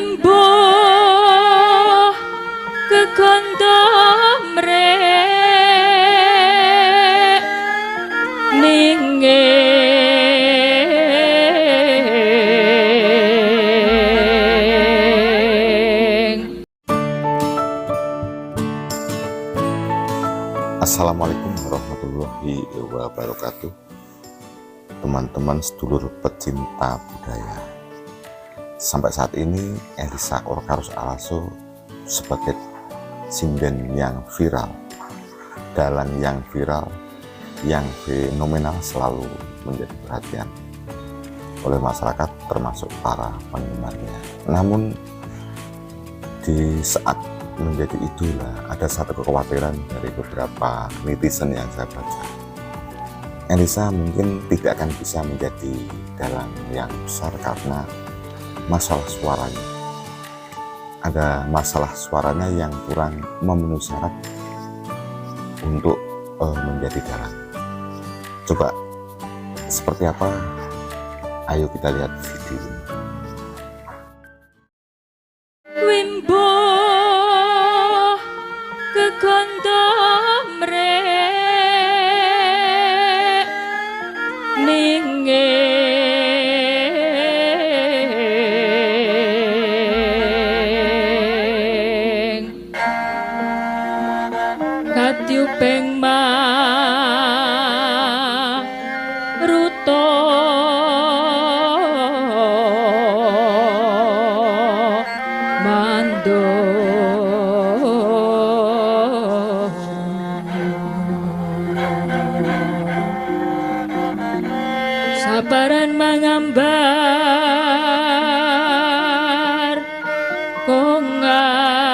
Wimbo kekontom rek ninging. Assalamualaikum warahmatullahi wabarakatuh. Teman-teman sedulur pecinta budaya, sampai saat ini Elisa Orkarus Alaso sebagai sinden yang viral, dalang yang viral, yang fenomenal selalu menjadi perhatian oleh masyarakat termasuk para penggemarnya. Namun di saat menjadi idola ada satu kekhawatiran dari beberapa netizen yang saya baca. Elisa mungkin tidak akan bisa menjadi dalang yang besar karena masalah suaranya. Ada masalah suaranya yang kurang memenuhi syarat untuk menjadi dalang. Coba seperti apa? Ayo kita lihat video ini. Wimbo kekontom rek ninging. Katyupeng maruta mando sabaran mangambar kongas.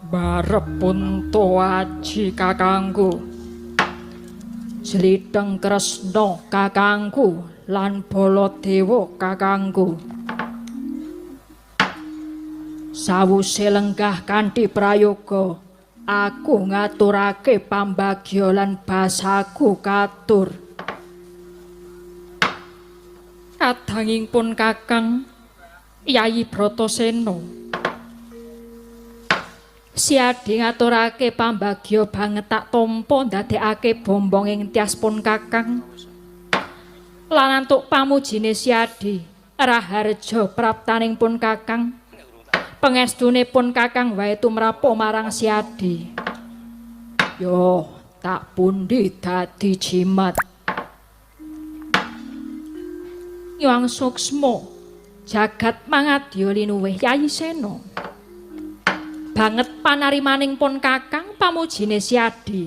Barepun aji kakangku, Slidheng Kresna kakangku, lan Baladewa kakangku. Sawuse lenggah kanthi prayoga, aku ngaturake pambagya lan basaku katur. Kadangipun Kakang Yayi Bratasena, Siadi ngaturake pambagya banget tak tampa ndadekake bombong ing tiaspun Kakang. Lan antuk pamujine Siadi raharja praptaning pun Kakang. Pangestunipun Kakang wae tumrapa marang Siadi. Yo tak pundi dadi jimat. Yang suksma jagat mangadya linuwih Yayi Sena. Banget panarimaning pun Kakang pamujine Siadi.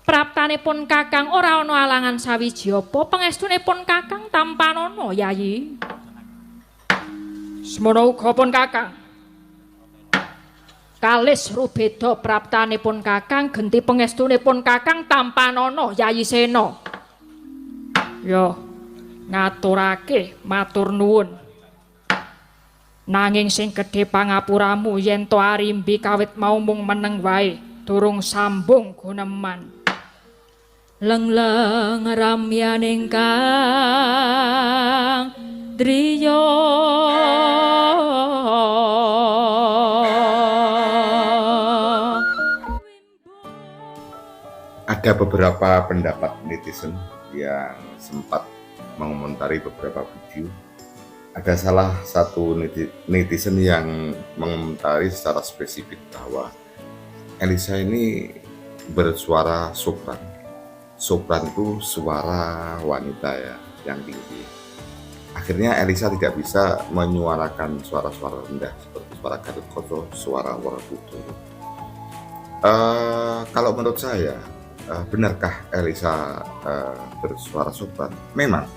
Praptanipun Kakang ora ana alangan sawiji apa, pangestunipun Kakang tampanana Yayi. Semono uga pun Kakang. Kalis rubeda praptanipun Kakang genti pangestunipun Kakang tampanana Yayi Sena. Yo ngaturake matur nuwun. Nanging sing gedhe pangapuramu yen to arimbi kawit mau mung meneng wae durung sambung guneman. Lengleng ramyaning kang driya. Ada beberapa pendapat netizen yang sempat mengomentari beberapa video. Ada salah satu netizen yang mengomentari secara spesifik bahwa Elisa ini bersuara sopran. Sopran itu suara wanita ya, yang tinggi. Akhirnya Elisa tidak bisa menyuarakan suara-suara rendah seperti suara Gatotkaca, suara Worotudara. Kalau menurut saya, benarkah Elisa bersuara sopran? Memang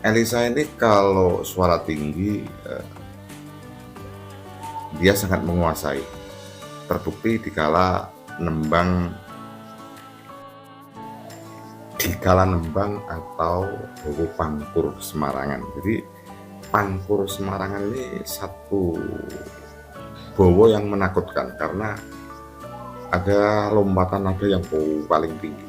Elisa ini kalau suara tinggi dia sangat menguasai terbukti dikala Nembang atau Bowo Pangkur Semarangan. Jadi Pangkur Semarangan ini satu bowo yang menakutkan karena ada lompatan nada yang paling tinggi,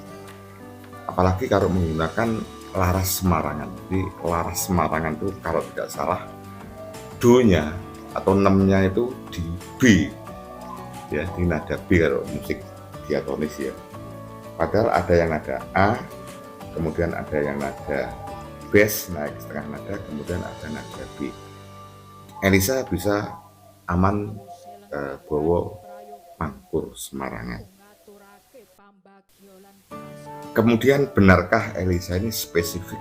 apalagi kalau menggunakan laras Semarangan. Jadi laras Semarangan itu kalau tidak salah do-nya atau 6-nya itu di B, ya, di nada B kalau musik diatonis ya. Padahal ada yang nada A, kemudian ada yang nada bass naik setengah nada, kemudian ada nada B. Elisa bisa aman Bowo Pangkur Semarangan. Kemudian benarkah Elisa ini spesifik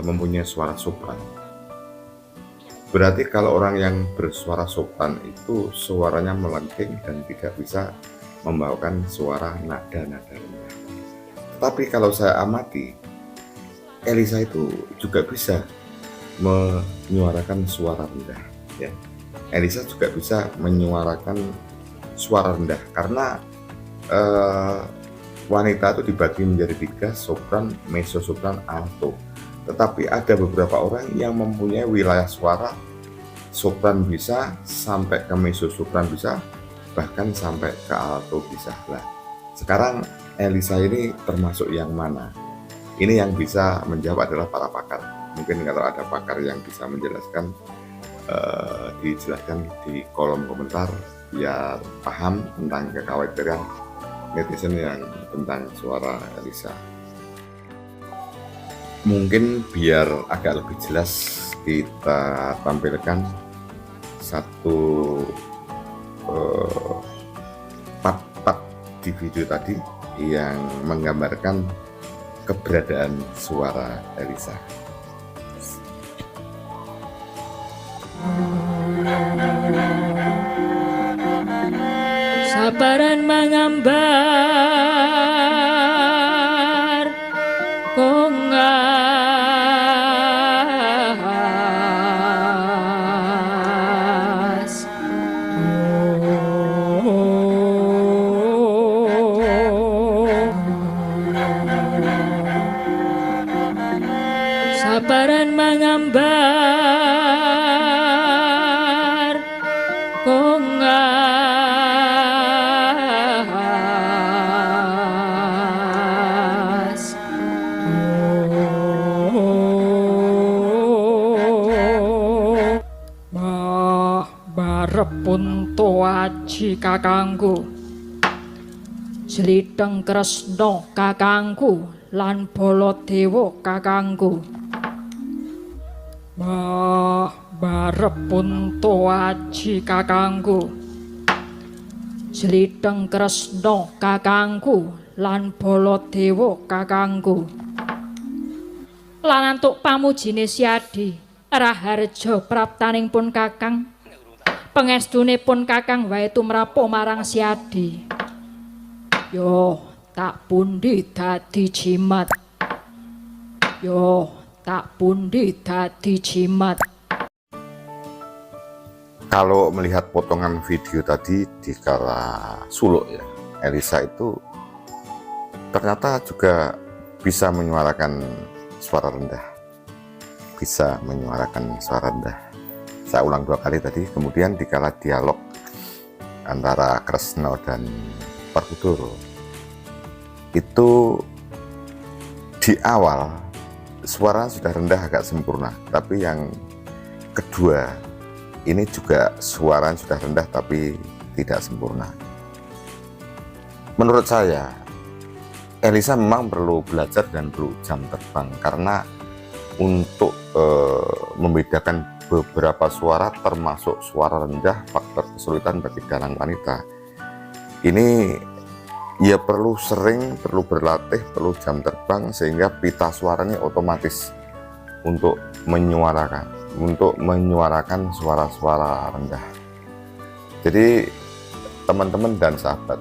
mempunyai suara sopran? Berarti kalau orang yang bersuara sopran itu suaranya melengking dan tidak bisa membawakan suara nada-nada rendah. Tapi kalau saya amati, Elisa itu juga bisa menyuarakan suara rendah, ya. Elisa juga bisa menyuarakan suara rendah karena wanita itu dibagi menjadi 3, sopran, mezzo sopran, alto. Tetapi ada beberapa orang yang mempunyai wilayah suara sopran bisa sampai ke mezzo sopran bisa, bahkan sampai ke alto bisa. Lah, sekarang Elisa ini termasuk yang mana? Ini yang bisa menjawab adalah para pakar. Mungkin kalau ada pakar yang bisa menjelaskan, dijelaskan di kolom komentar biar paham tentang kekhawatiran netizen yang tentang suara Elisa. Mungkin biar agak lebih jelas kita tampilkan satu part-part di video tadi yang menggambarkan keberadaan suara Elisa. Sabaran mangambar kongas sabaran mangambar kongas barepun aji kakangku Slidheng Kresna kakangku lan Baladewa kakangku barepun aji kakangku Slidheng Kresna kakangku lan Baladewa kakangku lan antuk pamujine Siadi raharja praptaning pun kakang pengestune pun kakang wae tumrapo marang Siadi. Yo tak pundi dadi jimat, yo tak pundi dadi jimat. Kalau melihat potongan video tadi di kala suluk ya, Elisa itu ternyata juga bisa menyuarakan suara rendah, bisa menyuarakan suara rendah. Saya ulang 2 kali tadi. Kemudian di kala dialog antara Kresna dan Werkudara itu di awal suara sudah rendah agak sempurna, tapi yang kedua ini juga suara sudah rendah tapi tidak sempurna. Menurut saya Elisa memang perlu belajar dan perlu jam terbang karena untuk membedakan beberapa suara termasuk suara rendah, faktor kesulitan bagi dalang wanita ini ya perlu sering, perlu berlatih, perlu jam terbang sehingga pita suaranya otomatis untuk menyuarakan suara-suara rendah. Jadi teman-teman dan sahabat,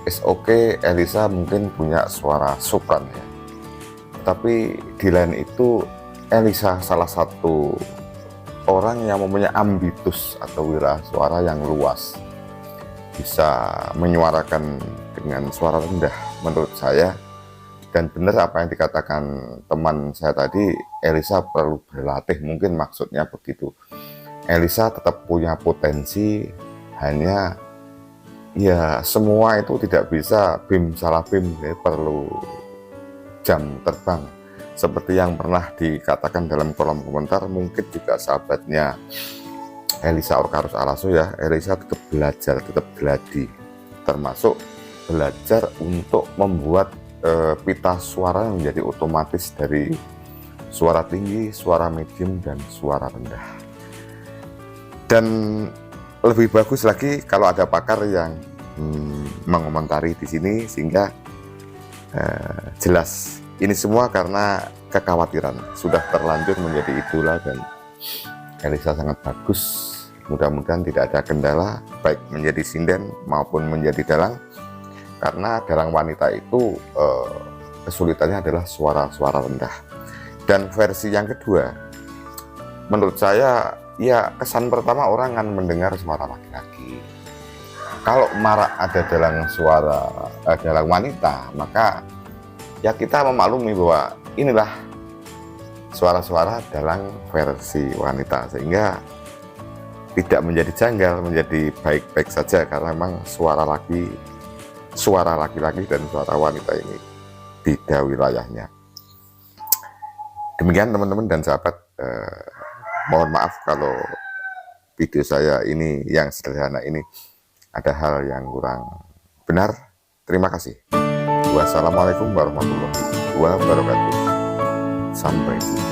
it's okay Elisa mungkin punya suara sopran ya, tapi di lain itu Elisa salah satu orang yang mempunyai ambitus atau wirah suara yang luas. bisa menyuarakan dengan suara rendah menurut saya. Dan benar apa yang dikatakan teman saya tadi, Elisa perlu berlatih, mungkin maksudnya begitu. Elisa tetap punya potensi, hanya ya semua itu tidak bisa bim salah bim, ya, perlu jam terbang. Seperti yang pernah dikatakan dalam kolom komentar, mungkin juga sahabatnya Elisa Orkarus Alaso ya, Elisa tetap belajar, tetap geladi, termasuk belajar untuk membuat pita suara yang menjadi otomatis dari suara tinggi, suara medium, dan suara rendah. Dan lebih bagus lagi kalau ada pakar yang mengomentari di sini, sehingga jelas. Ini semua karena kekhawatiran, sudah terlanjur menjadi idola dan Elisa sangat bagus. Mudah-mudahan tidak ada kendala, baik menjadi sinden maupun menjadi dalang. Karena dalang wanita itu kesulitannya adalah suara-suara rendah. Dan versi yang kedua, menurut saya, ya kesan pertama orang akan mendengar suara laki-laki. Kalau marak ada dalang suara dalang wanita, maka ya kita memaklumi bahwa inilah suara-suara dalang versi wanita, sehingga tidak menjadi janggal, menjadi baik-baik saja, karena memang suara laki-laki dan suara wanita ini beda wilayahnya. Demikian teman-teman dan sahabat, mohon maaf kalau video saya ini yang sederhana ini ada hal yang kurang benar. Terima kasih. Wassalamualaikum warahmatullahi wabarakatuh. Sampai jumpa.